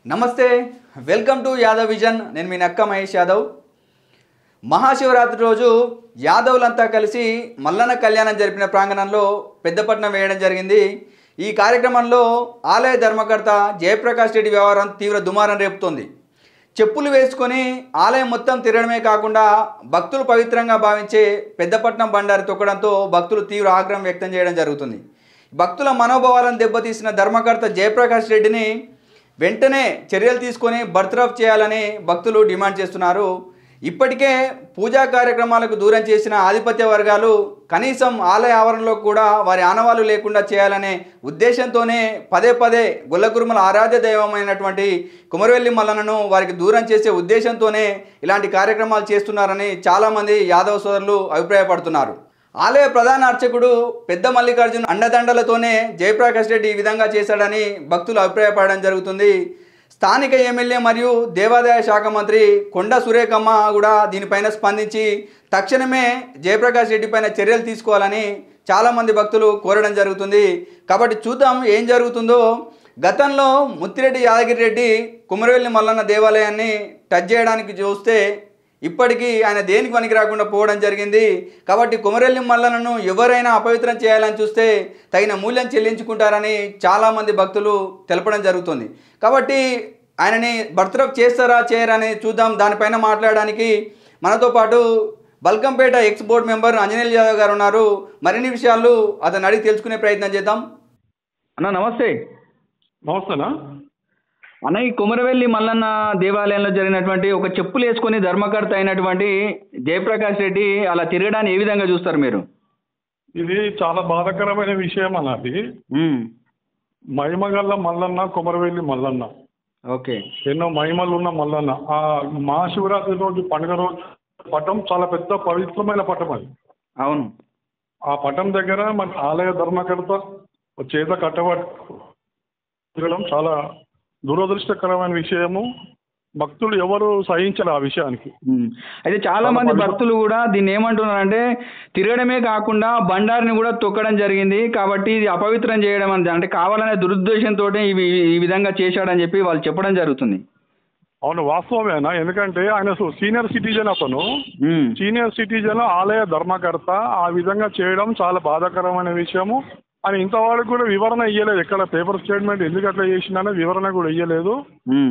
నమస్తే welcome to Yadav vision నేను మీ నక్క మహేష్ యాదవ్ మహాశివరాత్రి రోజు యాదవులంతా కలిసి మల్లన్న కళ్యాణం జరిపిన ప్రాంగణంలో పెద్దపట్నం వేయడం జరిగింది। ఈ కార్యక్రమంలో ఆలయ ధర్మకర్త జయప్రకాష్ రెడ్డి వ్యవహారం తీవ్ర దుమారం రేపుతోంది। చెప్పులు వేసుకొని ఆలయం మొత్తం తిరగడమే కాకుండా భక్తులు పవిత్రంగా భావించే పెద్దపట్నం బండారి తొక్కడంతో భక్తులు తీవ్ర ఆగ్రహం వ్యక్తం చేయడం జరుగుతుంది। భక్తుల మనోభావాలను దెబ్బతీసిన ధర్మకర్త జయప్రకాష్ రెడ్డిని వెంటనే చర్యలు తీసుకొని బర్తరఫ్ చేయాలని భక్తులు డిమాండ్ చేస్తున్నారు। ఇప్పటికే పూజా కార్యక్రమాలకు దూరం చేసిన ఆధిపత్య వర్గాలు కనీసం ఆలయ ఆవరణలో కూడా వారి ఆనవాళ్లు లేకుండా చేయాలనే ఉద్దేశంతోనే పదే పదే గొల్లకురుమల ఆరాధ్య దైవమైనటువంటి కుమరవెల్లి మల్లన్నను వారికి దూరం చేసే ఉద్దేశంతోనే ఇలాంటి కార్యక్రమాలు చేస్తున్నారని చాలామంది యాదవ సోదరులు అభిప్రాయపడుతున్నారు। ఆలయ ప్రధాన అర్చకుడు పెద్ద మల్లికార్జున అండదండలతోనే జయప్రకాష్ రెడ్డి ఈ విధంగా చేశాడని భక్తులు అభిప్రాయపడడం జరుగుతుంది। స్థానిక ఎమ్మెల్యే మరియు దేవాదాయ శాఖ మంత్రి కొండ సురేఖమ్మ కూడా దీనిపైన స్పందించి తక్షణమే జయప్రకాష్ రెడ్డి పైన చర్యలు తీసుకోవాలని చాలామంది భక్తులు కోరడం జరుగుతుంది। కాబట్టి చూద్దాం ఏం జరుగుతుందో। గతంలో ముత్తిరెడ్డి యాదగిరి రెడ్డి కుమరవెల్లి మల్లన్న దేవాలయాన్ని టచ్ చేయడానికి చూస్తే ఇప్పటికీ ఆయన దేనికి పనికి రాకుండా పోవడం జరిగింది। కాబట్టి కుమరవెల్లి మల్లన్నను ఎవరైనా అపవిత్రం చేయాలని చూస్తే తగిన మూల్యం చెల్లించుకుంటారని చాలామంది భక్తులు తెలపడం జరుగుతుంది। కాబట్టి ఆయనని బర్తరఫ్ చేస్తారా చేయరని చూద్దాం। దానిపైన మాట్లాడడానికి మనతో పాటు Balkampet ex board member Anjanel Yadav గారు ఉన్నారు। మరిన్ని విషయాలు అతను అడిగి తెలుసుకునే ప్రయత్నం చేద్దాం। అన్న నమస్తే। నమస్తేనా అన్న, ఈ కుమరవెల్లి మల్లన్న దేవాలయంలో జరిగినటువంటి ఒక చెప్పులు వేసుకొని ధర్మకర్త అయినటువంటి జయప్రకాష్ రెడ్డి అలా తిరగడాన్ని ఏ విధంగా చూస్తారు మీరు? ఇది చాలా బాధాకరమైన విషయం అన్నది। మహిమగల్ల మల్లన్న కుమరవెల్లి మల్లన్న ఓకే, ఎన్నో మహిమలు ఉన్న మల్లన్న ఆ మహాశివరాత్రి రోజు పండుగ రోజు పటం చాలా పెద్ద పవిత్రమైన పటం అది। అవును, ఆ పటం దగ్గర మన ఆలయ ధర్మకర్త చేత కట్టబట్టడం చాలా దురదృష్టకరమైన విషయము। భక్తులు ఎవరు సహించరు ఆ విషయానికి। అయితే చాలా మంది భక్తులు కూడా దీన్ని ఏమంటున్నారంటే తిరగడమే కాకుండా బండారిని కూడా తొక్కడం జరిగింది, కాబట్టి ఇది అపవిత్రం చేయడం అంటే కావాలనే దురుద్దేశంతో ఈ విధంగా చేశాడని చెప్పి వాళ్ళు చెప్పడం జరుగుతుంది। అవును, వాస్తవమేనా? ఎందుకంటే ఆయన సీనియర్ సిటిజన్, అతను సీనియర్ సిటిజన్ ఆలయ ధర్మకర్త ఆ విధంగా చేయడం చాలా బాధాకరమైన విషయము। అని ఇంతవరకు కూడా వివరణ ఇయ్యలేదు, ఎక్కడ పేపర్ స్టేట్మెంట్ ఎందుకు అట్లా చేసిందనే వివరణ కూడా ఇయ్యలేదు।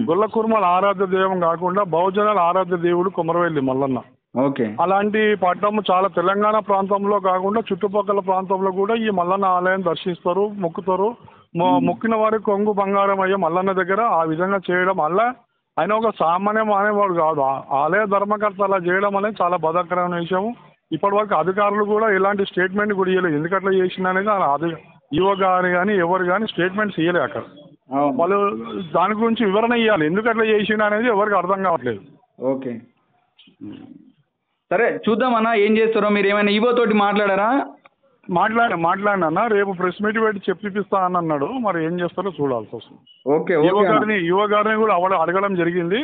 గొల్లకురుమల ఆరాధ్య దైవం కాకుండా బహుజనాల ఆరాధ్య దేవుడు కుమరవెల్లి మల్లన్న। ఓకే, అలాంటి పట్టణం చాలా తెలంగాణ ప్రాంతంలో కాకుండా చుట్టుపక్కల ప్రాంతంలో కూడా ఈ మల్లన్న ఆలయం దర్శిస్తారు, మొక్కుతారు। మొక్కిన వారి కొంగు బంగారం అయ్యే మల్లన్న దగ్గర ఆ విధంగా చేయడం వల్ల ఆయన ఒక సామాన్యం అనేవాడు కాదు। ఆలయ ధర్మకర్త అలా చేయడం అనేది చాలా బాధాకరమైన విషయం। ఇప్పటి వరకు అధికారులు కూడా ఎలాంటి స్టేట్మెంట్ కూడా ఇవ్వలేదు, ఎందుకు అట్లా చేసింది అనేది ఈవో గారు కానీ ఎవరు కానీ స్టేట్మెంట్స్ ఇవ్వలే అక్కడ। వాళ్ళు దాని గురించి వివరణ ఇవ్వాలి, ఎందుకు అట్లా చేసిండు అనేది ఎవరికి అర్థం కావట్లేదు। ఓకే, సరే చూద్దాం అన్న ఏం చేస్తారో। మీరు ఏమైనా ఈవో తోటి మాట్లాడారా? మాట్లాడినా రేపు ప్రెస్ మీట్ పెట్టి చెప్పిస్తా అని అన్నాడు, మరి ఏం చేస్తారో చూడాల్సి వస్తుంది। ఓకే, ఈవో గారిని కూడా అడగడం జరిగింది,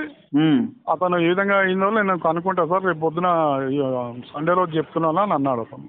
అతను ఏ విధంగా అయిందో నేను కనుక్కుంటా సార్, రేపు పొద్దున సండే రోజు చెప్తున్నాను అని అన్నాడు అతను।